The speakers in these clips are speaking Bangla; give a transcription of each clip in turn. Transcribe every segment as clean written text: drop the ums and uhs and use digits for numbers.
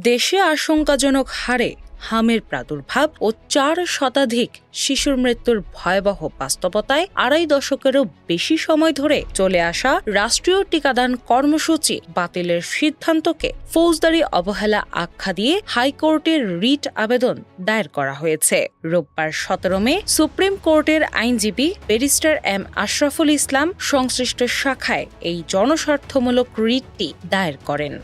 দেশে আশঙ্কাজনক হারে হামের প্রাদুর্ভাব ও 4 শতাধিক শিশুর মৃত্যুর ভয়াবহ বাস্তবতায় 2.5 দশকেরও বেশি সময় ধরে চলে আসা রাষ্ট্রীয় টিকাদান কর্মসূচি বাতিলের সিদ্ধান্তকে ফৌজদারি অবহেলা আখ্যা দিয়ে হাইকোর্টের রিট আবেদন দায়ের করা হয়েছে। রোববার 17 মে সুপ্রিম কোর্টের আইনজীবী ব্যারিস্টার এম আশরাফুল ইসলাম সংশ্লিষ্ট শাখায় এই জনস্বার্থমূলক রিটটি দায়ের করেন।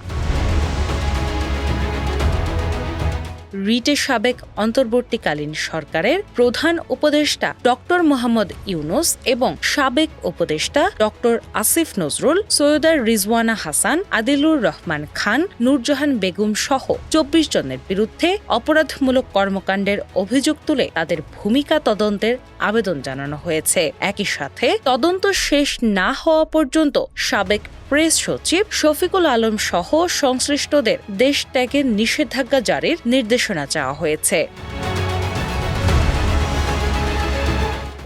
রিটে সাবেক অন্তর্বর্তীকালীন সরকারের প্রধান উপদেষ্টা ডক্টর মোহাম্মদ ইউনুস এবং সাবেক উপদেষ্টা ডক্টর আসিফ নজরুল, সৈয়দা রিজওয়ানা হাসান, আদিলুর রহমান খান, নূরজাহান বেগম সহ 24 জনের বিরুদ্ধে অপরাধমূলক কর্মকাণ্ডের অভিযোগ তুলে তাদের ভূমিকা তদন্তের আবেদন জানানো হয়েছে। একই সাথে তদন্ত শেষ না হওয়া পর্যন্ত সাবেক প্রেস সচিব শফিকুল আলম সহ সংশ্লিষ্টদের দেশ ত্যাগের নিষেধাজ্ঞা জারির নির্দেশনা চাওয়া হয়েছে।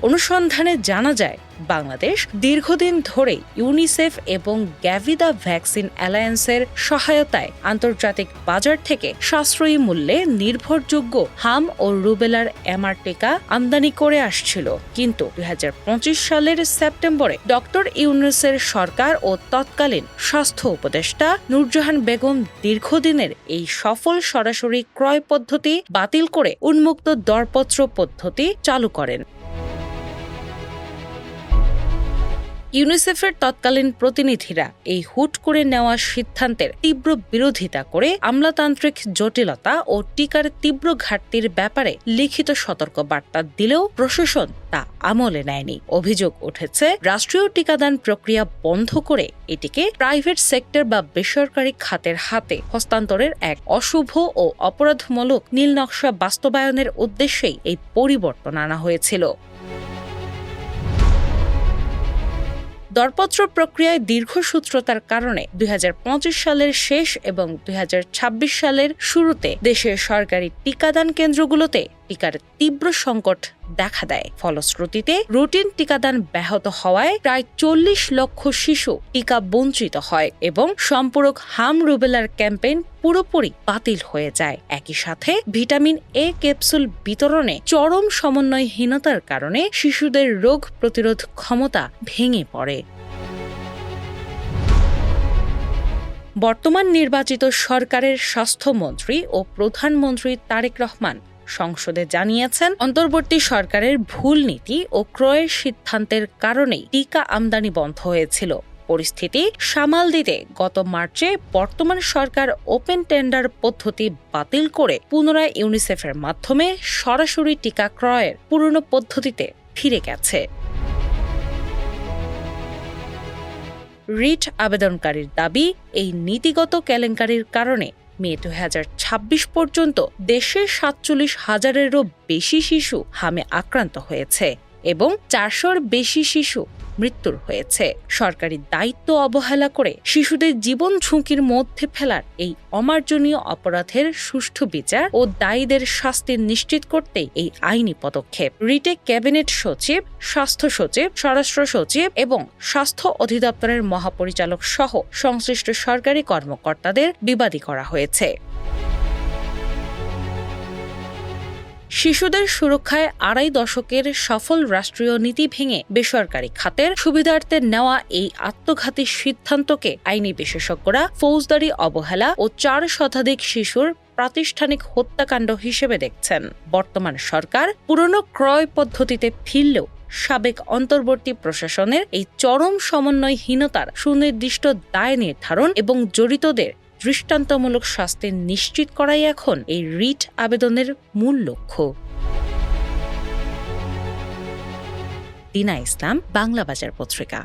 অনুসন্ধানে জানা যায়, বাংলাদেশ দীর্ঘদিন ধরে ইউনিসেফ এবং গ্যাভিদা ভ্যাকসিন অ্যালায়েন্সের সহায়তায় আন্তর্জাতিক বাজার থেকে সাশ্রয়ী মূল্যে নির্ভরযোগ্য হাম ও রুবেলার এমআর টিকা আমদানি করে আসছিল। কিন্তু 2025 সালের সেপ্টেম্বরে ডক্টর ইউনুসের সরকার ও তৎকালীন স্বাস্থ্য উপদেষ্টা নূরজাহান বেগম দীর্ঘদিনের এই সফল সরাসরি ক্রয় পদ্ধতি বাতিল করে উন্মুক্ত দরপত্র পদ্ধতি চালু করেন। ইউনিসেফের তৎকালীন প্রতিনিধিরা এই হুট করে নেওয়া সিদ্ধান্তের তীব্র বিরোধিতা করে আমলাতান্ত্রিক জটিলতা ও টিকার তীব্র ঘাটতির ব্যাপারে লিখিত সতর্কবার্তা দিলেও প্রশাসন তা আমলে নেয়নি। অভিযোগ উঠেছে, রাষ্ট্রীয় টিকাদান প্রক্রিয়া বন্ধ করে এটিকে প্রাইভেট সেক্টর বা বেসরকারি খাতের হাতে হস্তান্তরের এক অশুভ ও অপরাধমূলক নীলনকশা বাস্তবায়নের উদ্দেশ্যেই এই পরিবর্তন আনা হয়েছিল। দরপত্র প্রক্রিয়ায় দীর্ঘসূত্রতার কারণে 2025 সালের শেষ এবং 2026 সালের শুরুতে দেশের সরকারি টিকাদান কেন্দ্রগুলোতে টিকার তীব্র সংকট দেখা দেয়। ফলশ্রুতিতে রুটিন টিকাদান ব্যাহত হওয়ায় প্রায় 40 লক্ষ শিশু টিকা বঞ্চিত হয় এবং সম্পূরক হাম রুবেলার ক্যাম্পেইন পুরোপুরি বাতিল হয়ে যায়। একই সাথে ভিটামিন এ ক্যাপসুল বিতরণে চরম সমন্বয়হীনতার কারণে শিশুদের রোগ প্রতিরোধ ক্ষমতা ভেঙে পড়ে। বর্তমান নির্বাচিত সরকারের স্বাস্থ্যমন্ত্রী ও প্রধানমন্ত্রী তারেক রহমান সংসদে জানিয়েছেন, অন্তর্বর্তী সরকারের ভুল নীতি ও ক্রয়ের সিদ্ধান্তের কারণেই টিকা আমদানি বন্ধ হয়েছিল। পরিস্থিতি সামাল দিতে গত মার্চে বর্তমান সরকার ওপেন টেন্ডার পদ্ধতি বাতিল করে পুনরায় ইউনিসেফের মাধ্যমে সরাসরি টিকা ক্রয়ের পুরনো পদ্ধতিতে ফিরে গেছে। রিট আবেদনকারীর দাবি, এই নীতিগত কেলেঙ্কারির কারণে মে 2026 পর্যন্ত দেশে 47,000-এরও বেশি শিশু হামে আক্রান্ত হয়েছে এবং 400-র বেশি শিশু মৃত্যুর হয়েছে। সরকারি দায়িত্ব অবহেলা করে শিশুদের জীবন ঝুঁকির মধ্যে ফেলার এই অমার্জনীয় অপরাধের সুষ্ঠু বিচার ও দায়ীদের শাস্তি নিশ্চিত করতেই এই আইনি পদক্ষেপ। রিটে ক্যাবিনেট সচিব, স্বাস্থ্য সচিব, স্বরাষ্ট্র সচিব এবং স্বাস্থ্য অধিদপ্তরের মহাপরিচালক সহ সংশ্লিষ্ট সরকারি কর্মকর্তাদের বিবাদী করা হয়েছে। শিশুদের সুরক্ষায় 2.5 দশকের সফল রাষ্ট্রীয় নীতি ভেঙে বেসরকারি খাতের সুবিধার্থে নেওয়া এই আত্মঘাতী সিদ্ধান্তকে আইনি বিশেষজ্ঞরা ফৌজদারি অবহেলা ও 4 শতাধিক শিশুর প্রাতিষ্ঠানিক হত্যাকাণ্ড হিসেবে দেখছেন। বর্তমান সরকার পুরনো ক্রয় পদ্ধতিতে ফিরলেও সাবেক অন্তর্বর্তী প্রশাসনের এই চরম সমন্বয়হীনতার সুনির্দিষ্ট দায় নির্ধারণ এবং জড়িতদের দৃষ্টান্তমূলক শাস্তি নিশ্চিত করাই এখন এই রিট আবেদনের মূল লক্ষ্য। দিনা ইসলাম, বাংলা বাজার পত্রিকা।